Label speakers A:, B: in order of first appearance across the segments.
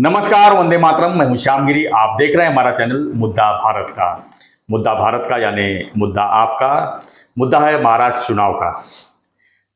A: नमस्कार, वंदे मातरम। मैं हूं श्यामगिरी। आप देख रहे हैं हमारा चैनल मुद्दा भारत का। मुद्दा भारत का यानी मुद्दा आपका। मुद्दा है महाराष्ट्र चुनाव का।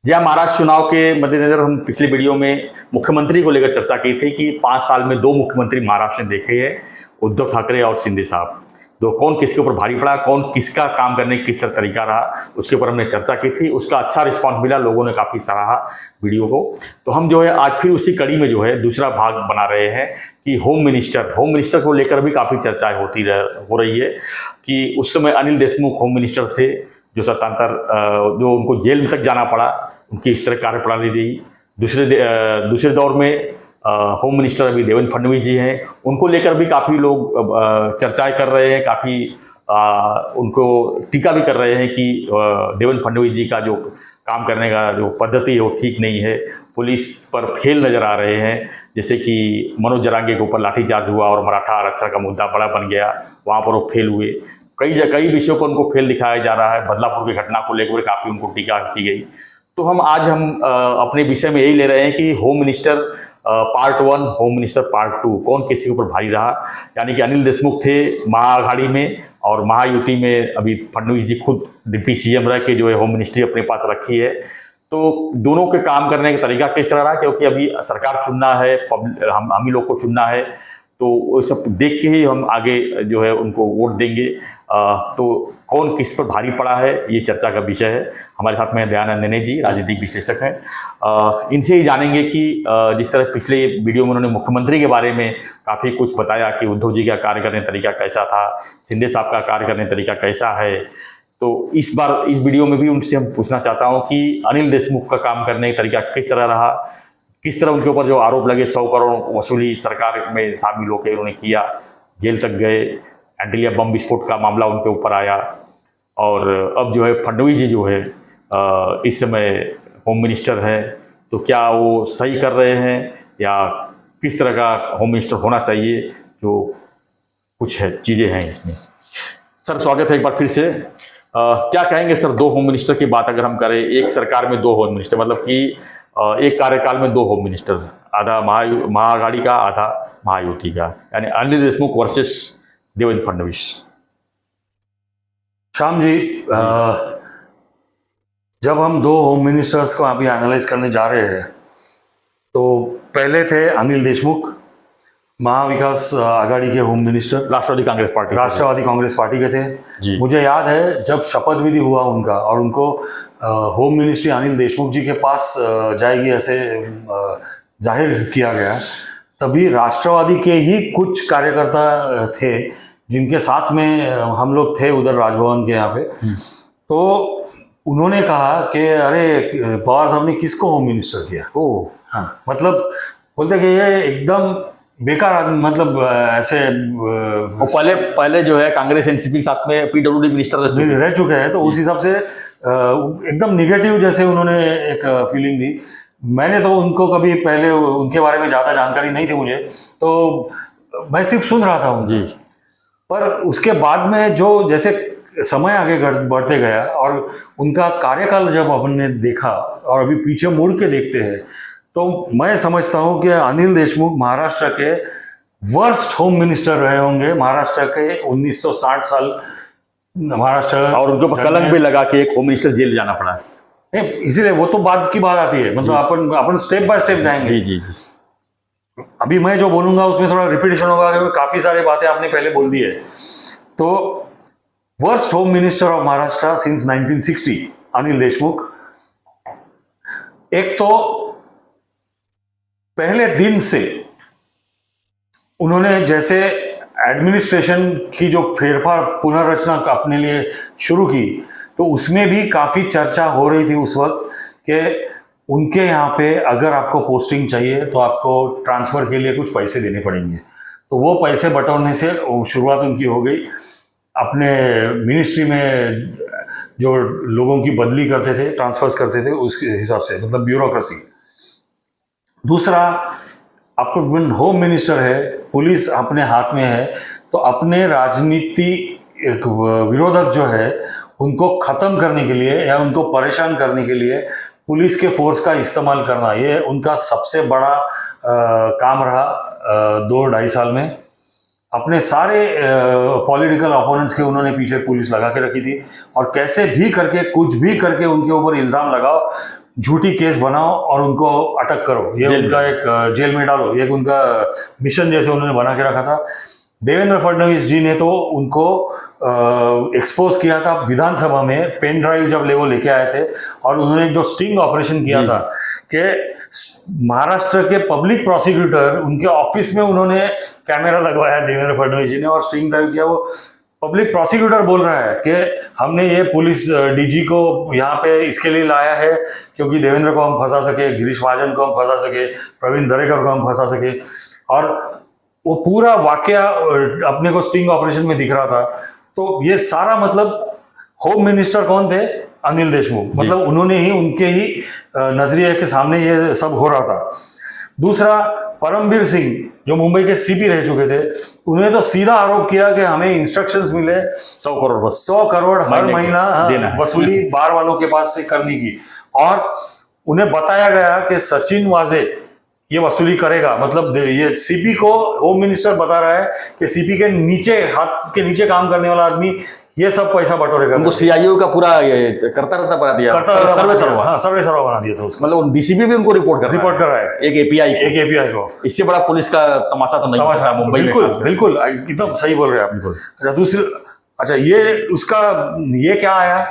A: जी हाँ, महाराष्ट्र चुनाव के मद्देनजर हम पिछले वीडियो में मुख्यमंत्री को लेकर चर्चा की थी कि 5 साल में 2 मुख्यमंत्री महाराष्ट्र ने देखे हैं, उद्धव ठाकरे और शिंदे साहब। तो कौन किसके ऊपर भारी पड़ा, कौन किसका काम करने किस तरह तरीका रहा, उसके ऊपर हमने चर्चा की थी। उसका अच्छा रिस्पॉन्स मिला, लोगों ने काफ़ी सराहा वीडियो को। तो हम जो है आज फिर उसी कड़ी में जो है दूसरा भाग बना रहे हैं कि होम मिनिस्टर को लेकर भी काफ़ी चर्चाएं हो रही है कि उस समय अनिल देशमुख होम मिनिस्टर थे, जो सत्तांतर जो उनको जेल तक जाना पड़ा, उनकी इस तरह कार्यप्रणाली रही। दूसरे दौर में होम मिनिस्टर अभी देवेंद्र फडणवीस जी हैं, उनको लेकर भी काफ़ी लोग चर्चाएं कर रहे हैं, काफ़ी उनको टीका भी कर रहे हैं कि देवेंद्र फडणवीस जी का जो काम करने का जो पद्धति है वो ठीक नहीं है। पुलिस पर फेल नज़र आ रहे हैं, जैसे कि मनोज जरांगे के ऊपर लाठीचार्ज हुआ और मराठा आरक्षण का मुद्दा बड़ा बन गया, वहाँ पर वो फेल हुए। कई विषयों पर उनको फेल दिखाया जा रहा है। बदलापुर की घटना को लेकर काफ़ी उनको टीका की गई। तो हम अपने विषय में यही ले रहे हैं कि home minister part 1, home minister part 2, कौन किसी के ऊपर भारी रहा। यानी कि अनिल देशमुख थे महाआघाड़ी में और महायुति में अभी फडणवीस जी खुद डिप्टी सीएम रह के जो है होम मिनिस्ट्री अपने पास रखी है। तो दोनों के काम करने का तरीका किस तरह रहा, क्योंकि अभी सरकार चुनना है, हम ही लोग को चुनना है, तो वो सब देख के ही हम आगे जो है उनको वोट देंगे। तो कौन किस पर भारी पड़ा है, ये चर्चा का विषय है। हमारे साथ में दयानंद नेने जी राजनीतिक विश्लेषक हैं। इनसे ही जानेंगे कि जिस तरह पिछले वीडियो में उन्होंने मुख्यमंत्री के बारे में काफ़ी कुछ बताया कि उद्धव जी का कार्य करने तरीका कैसा था, शिंदे साहब का कार्य करने तरीका कैसा है। तो इस बार इस वीडियो में भी उनसे हम पूछना चाहता हूँ कि अनिल देशमुख का काम करने का तरीका किस तरह रहा, किस तरह उनके ऊपर जो आरोप लगे 100 करोड़ वसूली सरकार में शामिल होकर उन्होंने किया, जेल तक गए, एंटीलिया बम विस्फोट का मामला उनके ऊपर आया, और अब जो है फडणवीस जी जो है इस समय होम मिनिस्टर हैं, तो क्या वो सही कर रहे हैं या किस तरह का होम मिनिस्टर होना चाहिए, जो कुछ है चीज़ें हैं इसमें। सर स्वागत है एक बार फिर से। क्या कहेंगे सर, 2 होम मिनिस्टर की बात अगर हम करें, एक सरकार में 2 होम मिनिस्टर, मतलब कि एक कार्यकाल में 2 होम मिनिस्टर, आधा महाआघाड़ी का, आधा महायुति का, यानी अनिल देशमुख वर्सेस देवेंद्र फडणवीस।
B: श्याम जी, जब हम 2 होम मिनिस्टर्स को अभी एनालाइज करने जा रहे हैं, तो पहले थे अनिल देशमुख, महाविकास आघाड़ी के होम मिनिस्टर,
A: राष्ट्रवादी कांग्रेस पार्टी
B: के थे। मुझे याद है जब शपथ विधि हुआ उनका और उनको होम मिनिस्ट्री अनिल देशमुख जी के पास जाएगी ऐसे जाहिर किया गया, तभी राष्ट्रवादी के ही कुछ कार्यकर्ता थे जिनके साथ में हम लोग थे उधर राजभवन के यहाँ पे। तो उन्होंने कहा कि अरे पवार साहब ने किसको होम मिनिस्टर किया। हाँ, मतलब बोलते कि ये एकदम बेकार, मतलब ऐसे
A: पहले जो है कांग्रेस एनसीपी के साथ में पीडब्ल्यूडी मिनिस्टर
B: रह चुके हैं, तो उस हिसाब से एकदम निगेटिव जैसे उन्होंने एक फीलिंग दी। मैंने तो उनको कभी पहले उनके बारे में ज़्यादा जानकारी नहीं थी मुझे, तो मैं सिर्फ सुन रहा था उनको। पर उसके बाद में जो जैसे समय आगे बढ़ते गया और उनका कार्यकाल जब अपन ने देखा और अभी पीछे मुड़ के देखते हैं, तो मैं समझता हूं कि अनिल देशमुख महाराष्ट्र के वर्स्ट होम मिनिस्टर रहे होंगे। महाराष्ट्र के 1960 साल महाराष्ट्र, और
A: उनके ऊपर कलंक भी लगा कि एक होम मिनिस्टर जेल जाना पड़ा है।
B: इसीलिए वो तो बाद की बात आती है, मतलब अपन स्टेप बाय स्टेप जाएंगे।
A: जी।
B: अभी मैं जो बोलूंगा उसमें थोड़ा रिपीटेशन होगा, क्योंकि काफी सारी बातें आपने पहले बोल दी है। तो worst home minister of Maharashtra since 1960 Anil Deshmukh. एक तो पहले दिन से उन्होंने जैसे एडमिनिस्ट्रेशन की जो फेरफार पुनर्रचना अपने लिए शुरू की, तो उसमें भी काफी चर्चा हो रही थी उस वक्त कि उनके यहाँ पे अगर आपको पोस्टिंग चाहिए तो आपको ट्रांसफर के लिए कुछ पैसे देने पड़ेंगे। तो वो पैसे बटोरने से शुरुआत उनकी हो गई। अपने मिनिस्ट्री में जो लोगों की बदली करते थे, ट्रांसफर्स करते थे, उसके हिसाब से, मतलब ब्यूरोक्रेसी। दूसरा, आपको होम मिनिस्टर है, पुलिस अपने हाथ में है, तो अपने राजनीति विरोधक जो है उनको ख़त्म करने के लिए या उनको परेशान करने के लिए पुलिस के फोर्स का इस्तेमाल करना, ये उनका सबसे बड़ा काम रहा 2-2.5 साल में। अपने सारे पॉलिटिकल अपोनेंट्स के उन्होंने पीछे पुलिस लगा के रखी थी, और कैसे भी करके कुछ भी करके उनके ऊपर इल्ज़ाम लगाओ, झूठी केस बनाओ और उनको अटक करो, ये उनका एक जेल में डालो, ये उनका मिशन जैसे उन्होंने बना के रखा था। देवेंद्र फडणवीस जी ने तो उनको एक्सपोज किया था विधानसभा में, पेन ड्राइव जब वो लेके आए थे, और उन्होंने जो स्टिंग ऑपरेशन किया था कि महाराष्ट्र के पब्लिक प्रोसिक्यूटर उनके ऑफिस में उन्होंने कैमरा लगवाया देवेंद्र फडणवीस जी ने और स्टिंग ड्राइव किया। वो पब्लिक प्रोसिक्यूटर बोल रहा है कि हमने ये पुलिस डीजी को यहाँ पे इसके लिए लाया है क्योंकि देवेंद्र को हम फंसा सके, गिरीश महाजन को हम फंसा सके, प्रवीण दरेकर को हम फंसा सके, और वो पूरा वाकया अपने को स्टिंग ऑपरेशन में दिख रहा था। तो ये सारा मतलब होम मिनिस्टर कौन थे? अनिल देशमुख, मतलब उन्होंने ही, उनके ही नजरिए के सामने ये सब हो रहा था। दूसरा, परमबीर सिंह जो मुंबई के सीपी रह चुके थे, उन्होंने तो सीधा आरोप किया कि हमें इंस्ट्रक्शंस मिले 100 करोड़ हर महीना वसूली बार वालों के पास से करने की, और उन्हें बताया गया कि सचिन वाजे ये वसूली करेगा। मतलब ये सीपी को होम मिनिस्टर बता रहा है कि सीपी के नीचे, हाथ के नीचे काम करने वाला आदमी ये सब पैसा बटोरेगा।
A: उनको सीआईओ का पूरा ये करता बना दिया,
B: सर्वे सर्वा बना दिया था उसको।
A: मतलब डीसीपी भी उनको रिपोर्ट कर रहा है एक एपीआई को। इससे बड़ा पुलिस का तमाशा तो नहीं था मुंबई में।
B: बिल्कुल एकदम सही बोल रहे हैं आप। अच्छा, दूसरी, अच्छा ये उसका ये क्या आया,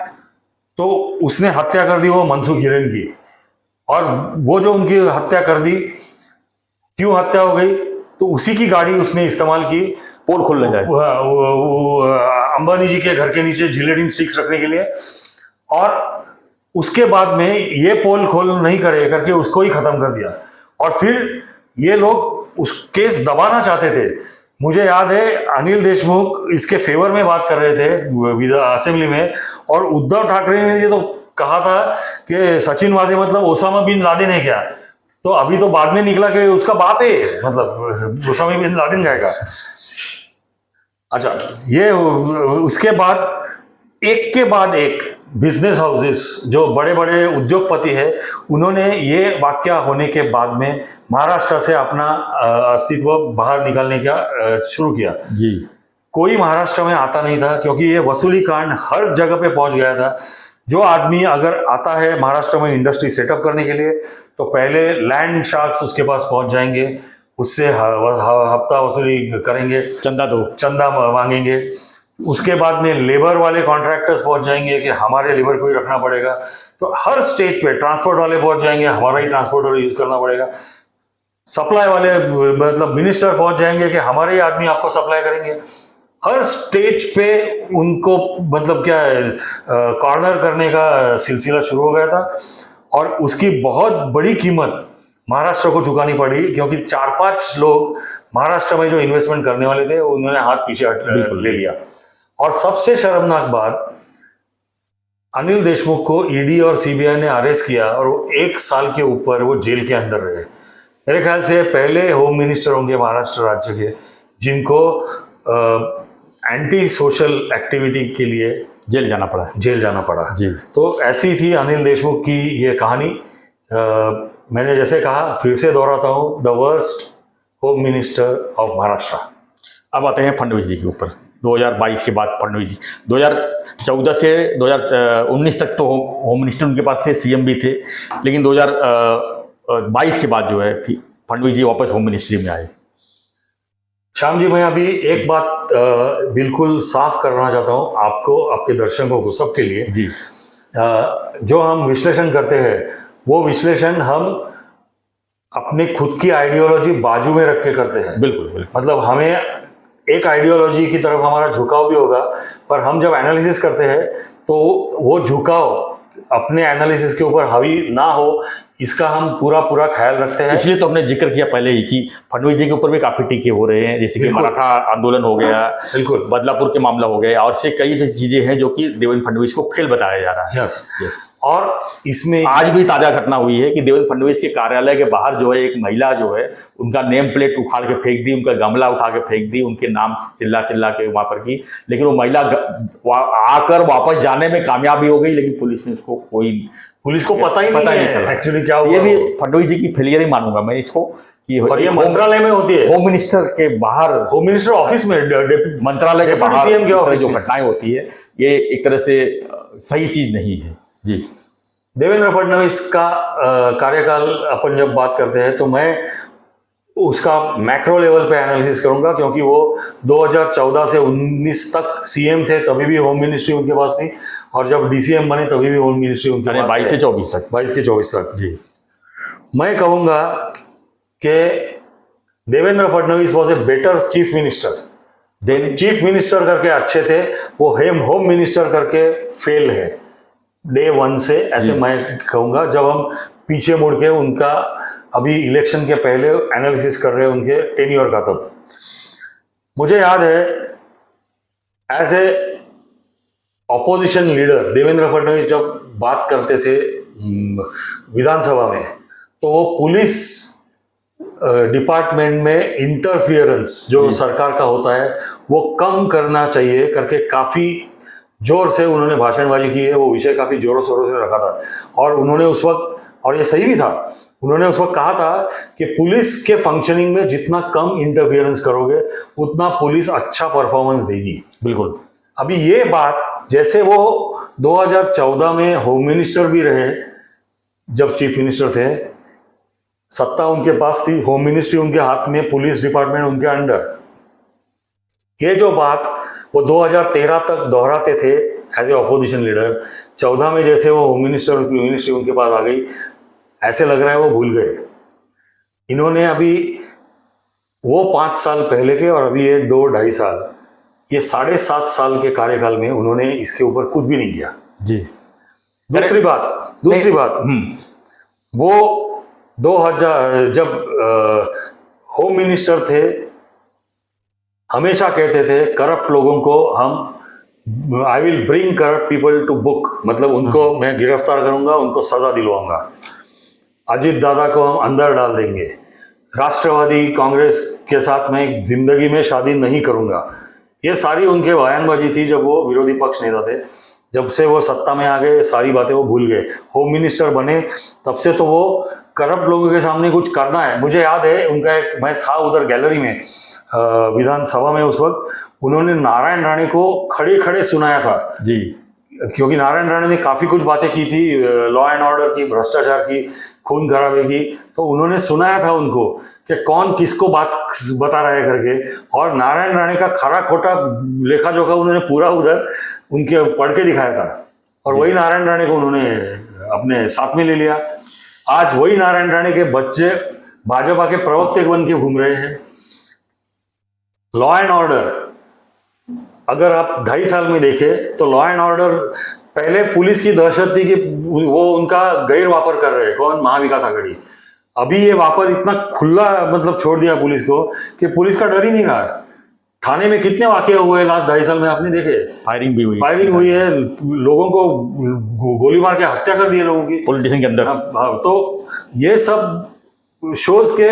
B: तो उसने हत्या कर दी वो मनसुख हिरेन की, और वो जो उनकी हत्या कर दी, क्यों हत्या हो गई, तो उसी की गाड़ी उसने इस्तेमाल की
A: पोल खोलने जाए
B: अंबानी जी के घर के नीचे जिलेटिन स्टिक्स रखने के लिए, और उसके बाद में ये पोल खोल नहीं करे करके उसको ही खत्म कर दिया। और फिर ये लोग उस केस दबाना चाहते थे। मुझे याद है अनिल देशमुख इसके फेवर में बात कर रहे थे असेंबली में, और उद्धव ठाकरे ने ये तो कहा था कि सचिन वाजे मतलब ओसामा बिन लादेन है क्या, तो अभी तो बाद में निकला कि उसका बाप है, मतलब ओसामा बिन लादेन जाएगा। अच्छा, ये उसके बाद एक के बाद एक बिजनेस हाउसेस जो बड़े बड़े उद्योगपति है, उन्होंने ये वाकया होने के बाद में महाराष्ट्र से अपना अस्तित्व बाहर निकालने का शुरू किया
A: जी।
B: कोई महाराष्ट्र में आता नहीं था क्योंकि ये वसूली कांड हर जगह पे पहुंच गया था। जो आदमी अगर आता है महाराष्ट्र में इंडस्ट्री सेटअप करने के लिए, तो पहले लैंड शार्क्स उसके पास पहुंच जाएंगे, उससे हफ्ता वसूली करेंगे, चंदा मांगेंगे। उसके बाद में लेबर वाले कॉन्ट्रैक्टर्स पहुंच जाएंगे कि हमारे लेबर को ही रखना पड़ेगा। तो हर स्टेज पे ट्रांसपोर्ट वाले पहुंच जाएंगे, हमारा ही ट्रांसपोर्टर यूज करना पड़ेगा। सप्लाई वाले मतलब मिनिस्टर पहुंच जाएंगे कि हमारे ही आदमी आपको सप्लाई करेंगे। हर स्टेज पे उनको मतलब क्या कॉर्नर करने का सिलसिला शुरू हो गया था, और उसकी बहुत बड़ी कीमत महाराष्ट्र को चुकानी पड़ी, क्योंकि 4-5 लोग महाराष्ट्र में जो इन्वेस्टमेंट करने वाले थे उन्होंने हाथ पीछे ले लिया। और सबसे शर्मनाक बात, अनिल देशमुख को ईडी और सीबीआई ने अरेस्ट किया और वो 1 साल के ऊपर वो जेल के अंदर रहे। मेरे ख्याल से पहले होम मिनिस्टर होंगे महाराष्ट्र राज्य के जिनको एंटी सोशल एक्टिविटी के लिए
A: जेल जाना पड़ा
B: जी। तो ऐसी थी अनिल देशमुख की ये कहानी। मैंने जैसे कहा, फिर से दोहराता हूँ, the worst home minister of Maharashtra.
A: अब आते हैं फडणवीस जी के ऊपर। 2022 के बाद फडणवीस जी 2014 से 2019 तक तो होम मिनिस्टर उनके पास थे, सीएम भी थे, लेकिन 2022 के बाद जो है फडणवीस जी वापस होम मिनिस्ट्री में आए।
B: श्याम जी, मैं अभी एक बात बिल्कुल साफ करना चाहता हूँ आपको, आपके दर्शकों को, सबके लिए
A: जी।
B: जो हम विश्लेषण करते हैं वो विश्लेषण हम अपने खुद की आइडियोलॉजी बाजू में रख के करते हैं।
A: बिल्कुल।
B: मतलब हमें एक आइडियोलॉजी की तरफ हमारा झुकाव भी होगा, पर हम जब एनालिसिस करते हैं तो वो झुकाव अपने एनालिसिस के ऊपर हावी ना हो, इसका हम पूरा ख्याल रखते हैं।
A: इसलिए तो हमने जिक्र किया पहले ही कि फडणवीस जी के ऊपर भी काफी टीके हो रहे हैं, जैसे कि मराठा आंदोलन हो गया,
B: बिल्कुल,
A: बदलापुर के मामला हो गया, और से कई चीजें हैं जो कि देवेंद्र फडणवीस को फेल बताया जा रहा है।
B: यस। और इसमें
A: आज भी ताजा घटना हुई है कि देवेंद्र फडणवीस के कार्यालय के बाहर जो है एक महिला जो है उनका नेम प्लेट उखाड़ के फेंक दी, उनका गमला उठा के फेंक दी, उनके नाम चिल्ला के वहां पर की, लेकिन वो महिला आकर वापस जाने में कामयाबी हो गई, लेकिन पुलिस ने उसको कोई
B: पुलिस को पता ही
A: पता
B: नहीं
A: नहीं
B: है
A: चला।
B: एक्चुअली क्या हुआ।
A: ये भी फडणवीस जी की फेलियर ही मानूंगा मैं इसको कि
B: और ये मंत्रालय में होती है,
A: होम मिनिस्टर के बाहर,
B: होम मिनिस्टर ऑफिस में,
A: मंत्रालय के
B: डेप्यूटी
A: बाहर
B: सीएम के
A: इस तरह
B: ऑफिस
A: जो
B: में।
A: घटनाएं होती है ये एक तरह से सही चीज नहीं है। जी
B: देवेंद्र फडणवीस का कार्यकाल अपन जब बात करते हैं तो मैं उसका मैक्रो लेवल पे एनालिसिस करूंगा, क्योंकि वो 2014 से 19 तक सीएम थे, तभी भी होम मिनिस्ट्री उनके पास थी, और जब डीसीएम बने तभी भी होम मिनिस्ट्री उनके
A: यानी
B: पास
A: 22 से 24 तक।
B: 22 के 24 तक।
A: जी
B: मैं कहूंगा कि Devendra Fadnavis was a better chief minister.
A: Then
B: chief minister करके अच्छे थे, वो होम मिनिस्टर करके फेल है डे वन से, ऐसे मैं कहूंगा। जब हम पीछे मुड़ के उनका अभी इलेक्शन के पहले एनालिसिस कर रहे हैं उनके टेन्योर का, तब मुझे याद है as a opposition leader Devendra Fadnavis जब बात करते थे विधानसभा में, तो वो पुलिस डिपार्टमेंट में इंटरफियरेंस जो सरकार का होता है वो कम करना चाहिए करके काफी जोर से उन्होंने भाषणबाजी की है। वो विषय काफी जोरों शोरों से रखा था, और उन्होंने उस वक्त, और ये सही भी था, उन्होंने उस वक्त कहा था कि पुलिस के फंक्शनिंग में जितना कम इंटरफियरेंस करोगे उतना पुलिस अच्छा परफॉर्मेंस देगी।
A: बिल्कुल।
B: अभी ये बात, जैसे वो 2014 में होम मिनिस्टर भी रहे, जब चीफ मिनिस्टर थे, सत्ता उनके पास थी, होम मिनिस्ट्री उनके हाथ में, पुलिस डिपार्टमेंट उनके अंडर, ये जो बात वो 2013 तक दोहराते थे एज ए ऑपोजिशन लीडर, 14 में जैसे वो होम मिनिस्ट्री उनके पास आ गई, ऐसे लग रहा है वो भूल गए। इन्होंने अभी वो 5 साल पहले के और अभी ये 2-2.5 साल, ये 7.5 साल के कार्यकाल में उन्होंने इसके ऊपर कुछ भी नहीं किया।
A: जी
B: दूसरी बात वो 2000 जब होम मिनिस्टर थे, हमेशा कहते थे करप्ट लोगों को हम, I will bring corrupt people to book, मतलब उनको मैं गिरफ्तार करूंगा, उनको सजा दिलवाऊंगा, अजीत दादा को हम अंदर डाल देंगे, राष्ट्रवादी कांग्रेस के साथ मैं जिंदगी में शादी नहीं करूंगा। ये सारी उनके बयानबाजी थी जब वो विरोधी पक्ष नेता थे। जब से वो सत्ता में आ गए सारी बातें वो भूल गए। होम मिनिस्टर बने तब से तो वो करप्ट लोगों के सामने कुछ करना है। मुझे याद है उनका एक, मैं था उधर गैलरी में विधानसभा में उस वक्त, उन्होंने नारायण राणे को खड़े खड़े सुनाया था
A: जी,
B: क्योंकि नारायण राणे ने काफी कुछ बातें की थी, लॉ एंड ऑर्डर की, भ्रष्टाचार की, खून खराबे की, तो उन्होंने सुनाया था उनको कि कौन किसको बात बता रहा है करके, और नारायण राणे का खरा खोटा लेखा जोखा उन्होंने पूरा उधर उनके पढ़ के दिखाया था, और वही नारायण राणे को उन्होंने अपने साथ में ले लिया। आज वही नारायण राणे के बच्चे भाजपा के प्रवक्ते बन के घूम रहे हैं। लॉ एंड ऑर्डर अगर आप 2.5 साल में देखें तो लॉ एंड ऑर्डर, पहले पुलिस की दहशत थी कि वो उनका गैर वापर कर रहे हैं, कौन, महाविकास आघाड़ी। अभी ये वापर इतना खुला मतलब छोड़ दिया पुलिस को कि पुलिस का डर ही नहीं रहा है। थाने में कितने वाकये हुए हैं लास्ट 2.5 साल में आपने देखे?
A: फायरिंग भी हुई
B: है, लोगों को गोली मार के हत्या कर दी है लोगों की,
A: पॉलिटिशियन के अंदर।
B: हाँ, तो ये सब शोज के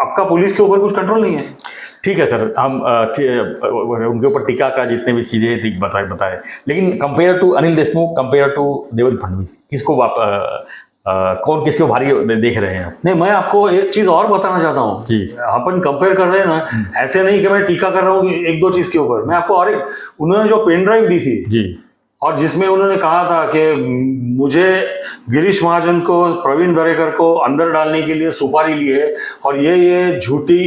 B: आपका पुलिस के ऊपर कुछ कंट्रोल नहीं है।
A: ठीक है सर, हम उनके ऊपर टीका का जितने भी चीजें बताए, लेकिन compare to Anil Deshmukh, compare to Devendra Fadnavis, किसको आप कौन किसको भारी देख रहे हैं?
B: नहीं, मैं आपको एक चीज और बताना चाहता हूँ
A: जी।
B: अपन कंपेयर कर रहे हैं ना, ऐसे नहीं कि मैं टीका कर रहा हूँ 1-2 चीज के ऊपर। मैं आपको और एक, उन्होंने जो पेन ड्राइव दी थी
A: जी,
B: और जिसमें उन्होंने कहा था कि मुझे गिरीश महाजन को, प्रवीण दरेकर को अंदर डालने के लिए सुपारी ली है, और ये झूठी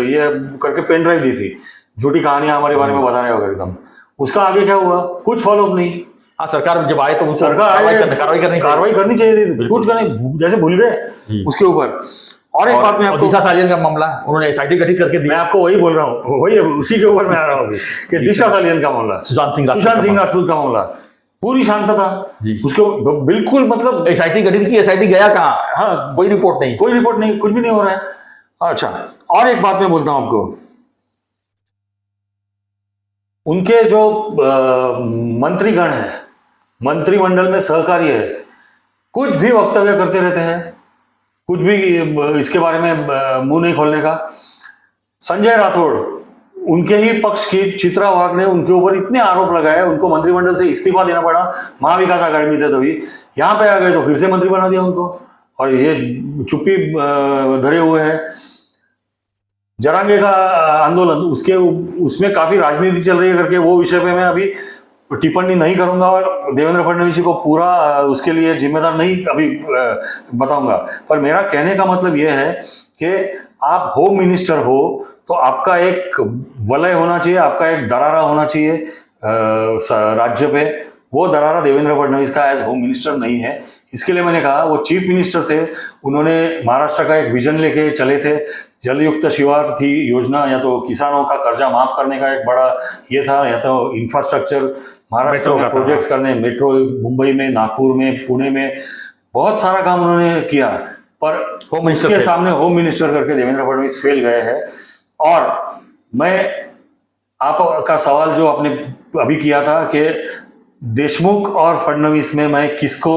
B: ये करके पेन ड्राइव दी थी, झूठी कहानियां हमारे बारे में बता रहे हो एकदम। उसका आगे क्या हुआ? कुछ फॉलोअप नहीं।
A: हाँ, सरकार जब आए तो
B: सरकार कार्रवाई करनी चाहिए थी, कुछ करने, जैसे भूल गए उसके ऊपर। और एक बात मैं आपको,
A: दिशा सालियन का मामला उन्होंने एसआईटी गठित करके दी।
B: मैं आपको वही बोल रहा हूँ, वही उसी के ऊपर मैं आ रहा हूँ कि दिशा सालियन का मामला,
A: सुशांत सिंह
B: राजपूत का मामला, पूरी शांत था उसके बिल्कुल, मतलब
A: एसआईटी गठित की, एसआईटी गया कहाँ?
B: हाँ,
A: कोई रिपोर्ट नहीं,
B: कुछ भी नहीं हो रहा है। अच्छा, और एक बात मैं बोलता हूँ आपको, उनके जो मंत्रीगण है, मंत्रिमंडल में सहकारी है, कुछ भी वक्तव्य करते रहते हैं, कुछ भी इसके बारे में मुंह नहीं खोलने का। संजय राठौड़ उनके ही पक्ष की चित्रा वाघ ने उनके ऊपर इतने आरोप लगाए, उनको मंत्रिमंडल से इस्तीफा देना पड़ा, महाविकास आघाड़ी में थे तभी, यहाँ पे आ गए तो फिर से मंत्री बना दिया उनको, और ये चुप्पी धरे हुए हैं। जरांगे का आंदोलन, उसमें काफी राजनीति चल रही है करके वो विषय पे मैं अभी टिप्पणी नहीं करूंगा और देवेंद्र फडणवीस जी को पूरा उसके लिए जिम्मेदार नहीं अभी बताऊंगा। पर मेरा कहने का मतलब यह है कि आप होम मिनिस्टर हो तो आपका एक वलय होना चाहिए, आपका एक दरारा होना चाहिए राज्य पे। वो दरारा देवेंद्र फडणवीस का एज होम मिनिस्टर नहीं है। इसके लिए मैंने कहा, वो चीफ मिनिस्टर थे, उन्होंने महाराष्ट्र का एक विजन लेके चले थे, जलयुक्त शिवार थी योजना, या तो किसानों का कर्जा माफ करने का एक बड़ा ये था, या तो इंफ्रास्ट्रक्चर महाराष्ट्र में प्रोजेक्ट्स करने, मेट्रो मुंबई में, नागपुर में, पुणे में, बहुत सारा काम उन्होंने किया। पर उसके सामने होम मिनिस्टर करके देवेंद्र फडणवीस फेल गए हैं। और मैं आपका सवाल जो आपने अभी किया था कि देशमुख और फडणवीस में मैं किसको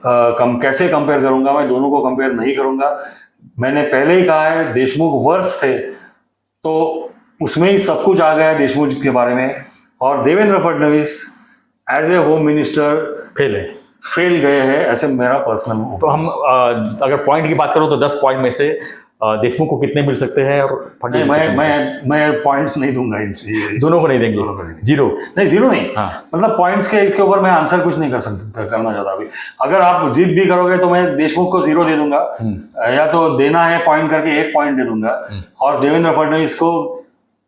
B: कैसे कंपेयर करूंगा, मैं दोनों को कंपेयर नहीं करूंगा। मैंने पहले ही कहा है, देशमुख वर्ष थे तो उसमें ही सब कुछ आ गया देशमुख के बारे में, और Devendra Fadnavis as a home minister fail गए हैं, ऐसे मेरा पर्सनल।
A: तो हम अगर पॉइंट की बात करो तो 10 पॉइंट में से देशमुख को कितने मिल सकते हैं और
B: फडणवीस? मैं पॉइंट्स नहीं दूंगा इनसे,
A: दोनों को नहीं देंगे,
B: दोनों को नहीं,
A: जीरो
B: नहीं, जीरो नहीं।
A: हाँ।
B: मतलब पॉइंट्स के इसके ऊपर मैं आंसर कुछ नहीं करना चाहता अभी। अगर आप जीत भी करोगे तो मैं देशमुख को 0 दे दूंगा, या तो देना है पॉइंट करके 1 पॉइंट दे दूंगा, और देवेंद्र फडणवीस को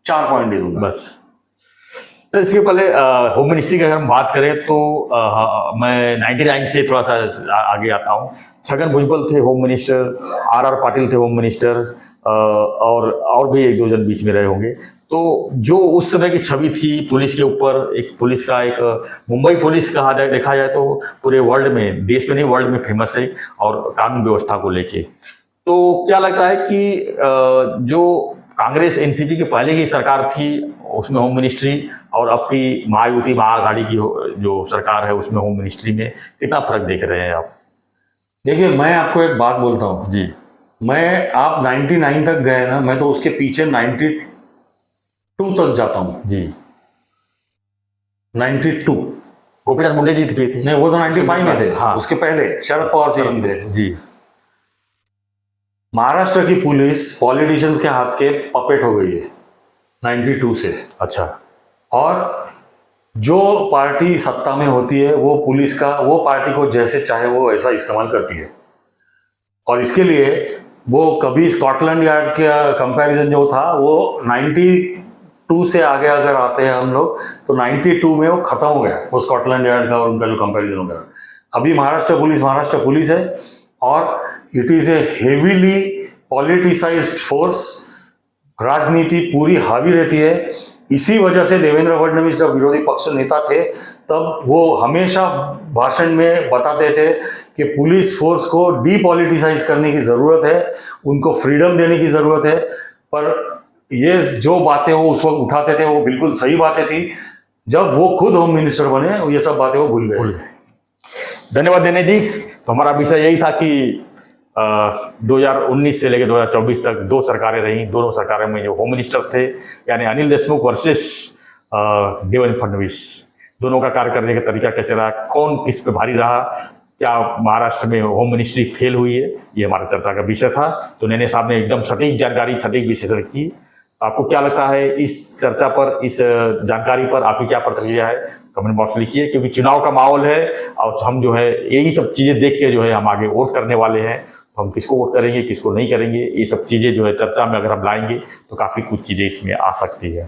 B: 4 पॉइंट दे दूंगा बस।
A: तो इसके पहले होम मिनिस्ट्री की अगर हम बात करें तो मैं 99 से थोड़ा सा आगे आता हूँ। छगन भुजबल थे होम मिनिस्टर, आर पाटिल थे होम मिनिस्टर, और भी 1-2 जन बीच में रहे होंगे। तो जो उस समय की छवि थी पुलिस के ऊपर, एक पुलिस का एक मुंबई पुलिस कहा जाए, देखा जाए तो पूरे वर्ल्ड में, देश में नहीं वर्ल्ड में फेमस है, और कानून व्यवस्था को लेके। तो क्या लगता है कि जो कांग्रेस एनसीपी की पहले की सरकार थी उसमें होम मिनिस्ट्री, और अब की महायुति महाआघाड़ी की जो सरकार है उसमें होम मिनिस्ट्री में कितना फर्क देख रहे हैं आप?
B: देखिए, मैं आपको एक बात बोलता हूँ
A: जी,
B: आप 99 तक गए ना, मैं तो उसके पीछे 92 तक जाता हूँ जी। 92
A: गोपीनाथ मुंडे जी थे
B: नहीं, वो तो 95 में थे। हाँ। उसके पहले शरद पवार सिंह थे जी। महाराष्ट्र की पुलिस पॉलिटिशियंस के हाथ के पपेट हो गई है 92 से।
A: अच्छा।
B: और जो पार्टी सत्ता में होती है वो पुलिस का, वो पार्टी को जैसे चाहे वो ऐसा इस्तेमाल करती है। और इसके लिए वो कभी स्कॉटलैंड यार्ड का कंपैरिजन जो था वो 92 से आगे अगर आते हैं हम लोग तो 92 में वो खत्म हो गया, वो स्कॉटलैंड यार्ड का और उनका जो कंपैरिजन वगैरह। अभी महाराष्ट्र पुलिस है, और it is a heavily politicised force. राजनीति पूरी हावी रहती है। इसी वजह से देवेंद्र फडणवीस जब विरोधी पक्ष नेता थे तब वो हमेशा भाषण में बताते थे कि पुलिस फोर्स को डीपॉलिटिसाइज करने की ज़रूरत है, उनको फ्रीडम देने की ज़रूरत है। पर ये जो बातें वो उस वक्त उठाते थे वो बिल्कुल सही बातें थी। जब वो खुद होम मिनिस्टर बने ये सब बातें वो भूल गए।
A: धन्यवाद दिनेश जी। तो हमारा विषय यही था कि 2019 से लेकर 2024 तक 2 सरकारें रहीं, दोनों सरकारों में जो होम मिनिस्टर थे यानी अनिल देशमुख वर्सेस देवेंद्र फडणवीस, दोनों का कार्य करने का तरीका कैसे रहा, कौन किस पे भारी रहा, क्या महाराष्ट्र में होम मिनिस्ट्री फेल हुई है, ये हमारा चर्चा का विषय था। तो नैने साहब ने एकदम सटीक जानकारी, सटीक विश्लेषण की। आपको क्या लगता है इस चर्चा पर, इस जानकारी पर आपकी क्या प्रतिक्रिया है, कमेंट बॉक्स लिखिए। क्योंकि चुनाव का माहौल है और हम जो है यही सब चीज़ें देख के जो है हम आगे वोट करने वाले हैं। तो हम किसको वोट करेंगे, किसको नहीं करेंगे, ये सब चीज़ें जो है चर्चा में अगर हम लाएंगे तो काफ़ी कुछ चीज़ें इसमें आ सकती है।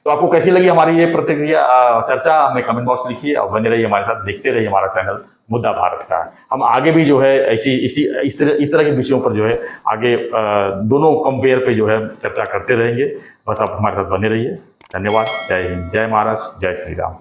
A: तो आपको कैसी लगी हमारी ये प्रतिक्रिया, चर्चा, हमें कमेंट बॉक्स लिखिए और बने रहिए हमारे साथ, देखते रहिए हमारा चैनल मुद्दा भारत का। हम आगे भी जो है ऐसी इस तरह के विषयों पर जो है आगे दोनों कंपेयर पे जो है चर्चा करते रहेंगे। बस आप हमारे साथ बने रहिए। धन्यवाद। जय हिंद, जय महाराष्ट्र, जय श्री राम।